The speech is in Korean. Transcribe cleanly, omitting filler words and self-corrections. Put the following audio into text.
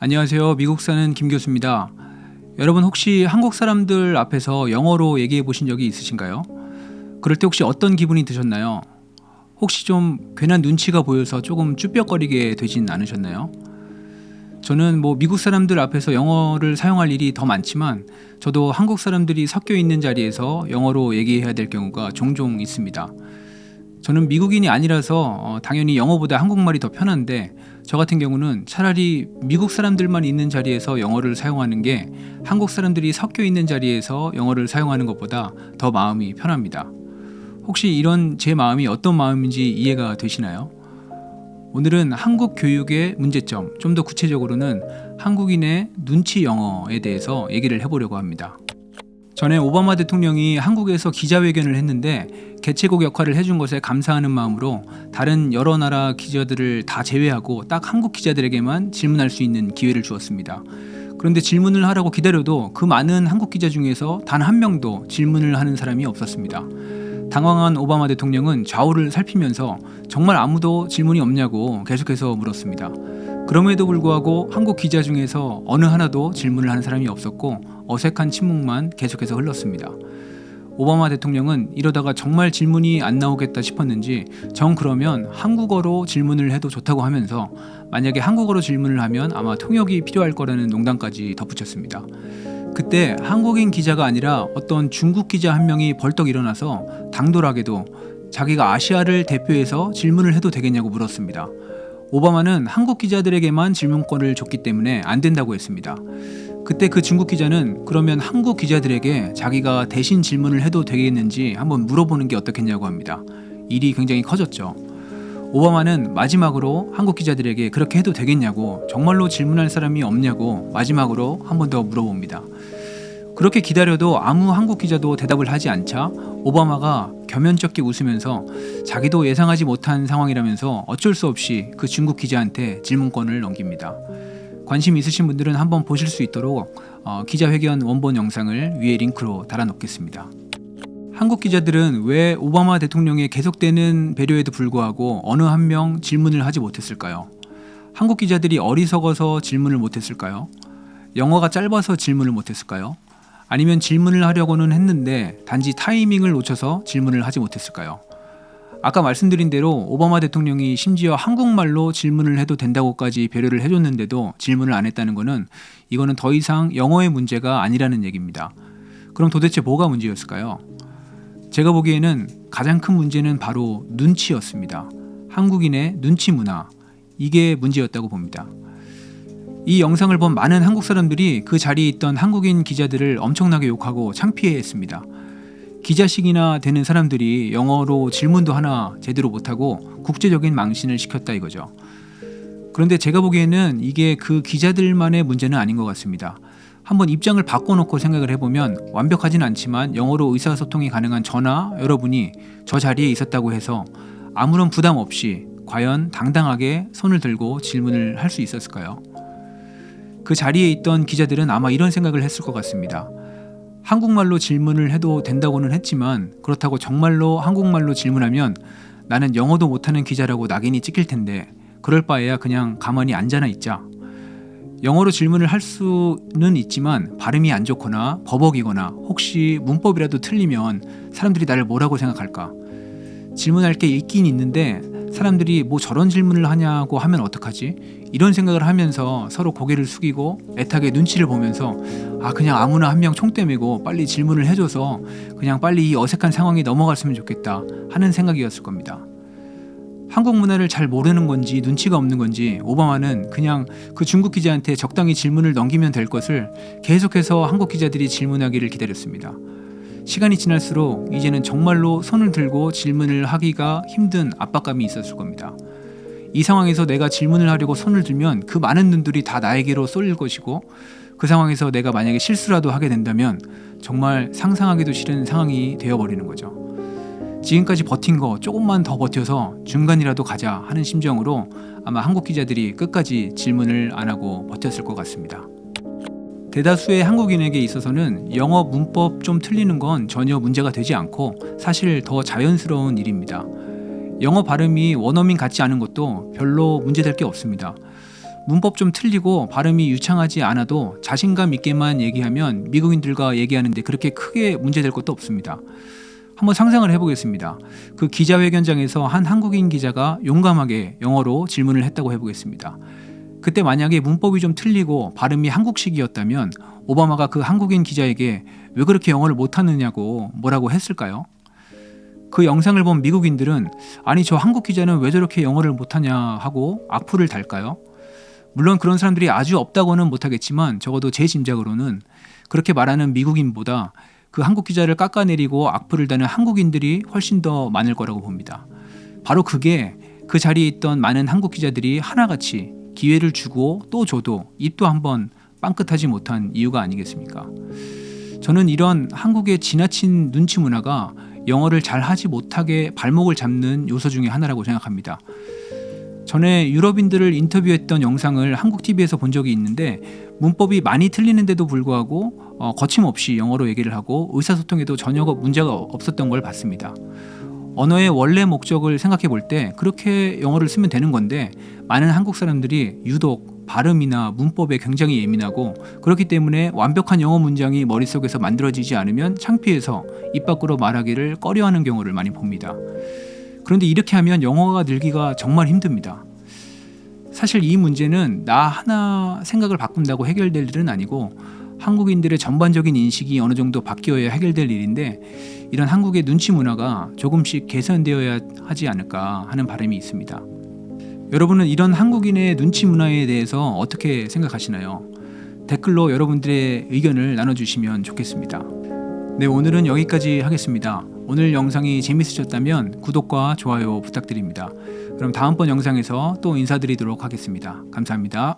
안녕하세요. 미국 사는 김 교수입니다. 여러분 혹시 한국 사람들 앞에서 영어로 얘기해 보신 적이 있으신가요? 그럴 때 혹시 어떤 기분이 드셨나요? 혹시 좀 괜한 눈치가 보여서 조금 쭈뼛거리게 되진 않으셨나요? 저는 미국 사람들 앞에서 영어를 사용할 일이 더 많지만 저도 한국 사람들이 섞여 있는 자리에서 영어로 얘기해야 될 경우가 종종 있습니다. 저는 미국인이 아니라서 당연히 영어보다 한국말이 더 편한데 저 같은 경우는 차라리 미국 사람들만 있는 자리에서 영어를 사용하는 게 한국 사람들이 섞여 있는 자리에서 영어를 사용하는 것보다 더 마음이 편합니다. 혹시 이런 제 마음이 어떤 마음인지 이해가 되시나요? 오늘은 한국 교육의 문제점, 좀 더 구체적으로는 한국인의 눈치 영어에 대해서 얘기를 해보려고 합니다. 전에 오바마 대통령이 한국에서 기자회견을 했는데 개최국 역할을 해준 것에 감사하는 마음으로 다른 여러 나라 기자들을 다 제외하고 딱 한국 기자들에게만 질문할 수 있는 기회를 주었습니다. 그런데 질문을 하라고 기다려도 그 많은 한국 기자 중에서 단 한 명도 질문을 하는 사람이 없었습니다. 당황한 오바마 대통령은 좌우를 살피면서 정말 아무도 질문이 없냐고 계속해서 물었습니다. 그럼에도 불구하고 한국 기자 중에서 어느 하나도 질문을 하는 사람이 없었고 어색한 침묵만 계속해서 흘렀습니다. 오바마 대통령은 이러다가 정말 질문이 안 나오겠다 싶었는지 정 그러면 한국어로 질문을 해도 좋다고 하면서 만약에 한국어로 질문을 하면 아마 통역이 필요할 거라는 농담까지 덧붙였습니다. 그때 한국인 기자가 아니라 어떤 중국 기자 한 명이 벌떡 일어나서 당돌하게도 자기가 아시아를 대표해서 질문을 해도 되겠냐고 물었습니다. 오바마는 한국 기자들에게만 질문권을 줬기 때문에 안 된다고 했습니다. 그때 그 중국 기자는 그러면 한국 기자들에게 자기가 대신 질문을 해도 되겠는지 한번 물어보는 게 어떻겠냐고 합니다. 일이 굉장히 커졌죠. 오바마는 마지막으로 한국 기자들에게 그렇게 해도 되겠냐고, 정말로 질문할 사람이 없냐고 마지막으로 한 번 더 물어봅니다. 그렇게 기다려도 아무 한국 기자도 대답을 하지 않자 오바마가 겸연쩍게 웃으면서 자기도 예상하지 못한 상황이라면서 어쩔 수 없이 그 중국 기자한테 질문권을 넘깁니다. 관심 있으신 분들은 한번 보실 수 있도록 기자회견 원본 영상을 위에 링크로 달아놓겠습니다. 한국 기자들은 왜 오바마 대통령의 계속되는 배려에도 불구하고 어느 한 명 질문을 하지 못했을까요? 한국 기자들이 어리석어서 질문을 못했을까요? 영어가 짧아서 질문을 못했을까요? 아니면 질문을 하려고는 했는데 단지 타이밍을 놓쳐서 질문을 하지 못했을까요? 아까 말씀드린 대로 오바마 대통령이 심지어 한국말로 질문을 해도 된다고까지 배려를 해줬는데도 질문을 안 했다는 것은 이거는 더 이상 영어의 문제가 아니라는 얘기입니다. 그럼 도대체 뭐가 문제였을까요? 제가 보기에는 가장 큰 문제는 바로 눈치였습니다. 한국인의 눈치 문화, 이게 문제였다고 봅니다. 이 영상을 본 많은 한국 사람들이 그 자리에 있던 한국인 기자들을 엄청나게 욕하고 창피해했습니다. 기자식이나 되는 사람들이 영어로 질문도 하나 제대로 못하고 국제적인 망신을 시켰다 이거죠. 그런데 제가 보기에는 이게 그 기자들만의 문제는 아닌 것 같습니다. 한번 입장을 바꿔놓고 생각을 해보면 완벽하진 않지만 영어로 의사소통이 가능한 저나 여러분이 저 자리에 있었다고 해서 아무런 부담 없이 과연 당당하게 손을 들고 질문을 할 수 있었을까요? 그 자리에 있던 기자들은 아마 이런 생각을 했을 것 같습니다. 한국말로 질문을 해도 된다고는 했지만 그렇다고 정말로 한국말로 질문하면 나는 영어도 못하는 기자라고 낙인이 찍힐 텐데 그럴 바에야 그냥 가만히 앉아나 있자. 영어로 질문을 할 수는 있지만 발음이 안 좋거나 버벅이거나 혹시 문법이라도 틀리면 사람들이 나를 뭐라고 생각할까? 질문할 게 있긴 있는데 사람들이 뭐 저런 질문을 하냐고 하면 어떡하지? 이런 생각을 하면서 서로 고개를 숙이고 애타게 눈치를 보면서 그냥 아무나 한 명 총대 메고 빨리 질문을 해줘서 그냥 빨리 이 어색한 상황이 넘어갔으면 좋겠다 하는 생각이었을 겁니다. 한국 문화를 잘 모르는 건지 눈치가 없는 건지 오바마는 그냥 그 중국 기자한테 적당히 질문을 넘기면 될 것을 계속해서 한국 기자들이 질문하기를 기다렸습니다. 시간이 지날수록 이제는 정말로 손을 들고 질문을 하기가 힘든 압박감이 있었을 겁니다. 이 상황에서 내가 질문을 하려고 손을 들면 그 많은 눈들이 다 나에게로 쏠릴 것이고 그 상황에서 내가 만약에 실수라도 하게 된다면 정말 상상하기도 싫은 상황이 되어버리는 거죠. 지금까지 버틴 거 조금만 더 버텨서 중간이라도 가자 하는 심정으로 아마 한국 기자들이 끝까지 질문을 안 하고 버텼을 것 같습니다. 대다수의 한국인에게 있어서는 영어 문법 좀 틀리는 건 전혀 문제가 되지 않고 사실 더 자연스러운 일입니다. 영어 발음이 원어민 같지 않은 것도 별로 문제될 게 없습니다. 문법 좀 틀리고 발음이 유창하지 않아도 자신감 있게만 얘기하면 미국인들과 얘기하는데 그렇게 크게 문제될 것도 없습니다. 한번 상상을 해보겠습니다. 그 기자회견장에서 한 한국인 기자가 용감하게 영어로 질문을 했다고 해보겠습니다. 그때 만약에 문법이 좀 틀리고 발음이 한국식이었다면 오바마가 그 한국인 기자에게 왜 그렇게 영어를 못하느냐고 뭐라고 했을까요? 그 영상을 본 미국인들은 아니 저 한국 기자는 왜 저렇게 영어를 못하냐 하고 악플을 달까요? 물론 그런 사람들이 아주 없다고는 못하겠지만 적어도 제 짐작으로는 그렇게 말하는 미국인보다 그 한국 기자를 깎아내리고 악플을 다는 한국인들이 훨씬 더 많을 거라고 봅니다. 바로 그게 그 자리에 있던 많은 한국 기자들이 하나같이 기회를 주고 또 줘도 입도 한번 빵긋하지 못한 이유가 아니겠습니까? 저는 이런 한국의 지나친 눈치 문화가 영어를 잘 하지 못하게 발목을 잡는 요소 중에 하나라고 생각합니다. 전에 유럽인들을 인터뷰했던 영상을 한국 TV에서 본 적이 있는데 문법이 많이 틀리는데도 불구하고 거침없이 영어로 얘기를 하고 의사소통에도 전혀 문제가 없었던 걸 봤습니다. 언어의 원래 목적을 생각해 볼 때 그렇게 영어를 쓰면 되는 건데 많은 한국 사람들이 유독 발음이나 문법에 굉장히 예민하고 그렇기 때문에 완벽한 영어 문장이 머릿속에서 만들어지지 않으면 창피해서 입 밖으로 말하기를 꺼려하는 경우를 많이 봅니다. 그런데 이렇게 하면 영어가 늘기가 정말 힘듭니다. 사실 이 문제는 나 하나 생각을 바꾼다고 해결될 일은 아니고 한국인들의 전반적인 인식이 어느 정도 바뀌어야 해결될 일인데 이런 한국의 눈치 문화가 조금씩 개선되어야 하지 않을까 하는 바람이 있습니다. 여러분은 이런 한국인의 눈치 문화에 대해서 어떻게 생각하시나요? 댓글로 여러분들의 의견을 나눠주시면 좋겠습니다. 네, 오늘은 여기까지 하겠습니다. 오늘 영상이 재밌으셨다면 구독과 좋아요 부탁드립니다. 그럼 다음번 영상에서 또 인사드리도록 하겠습니다. 감사합니다.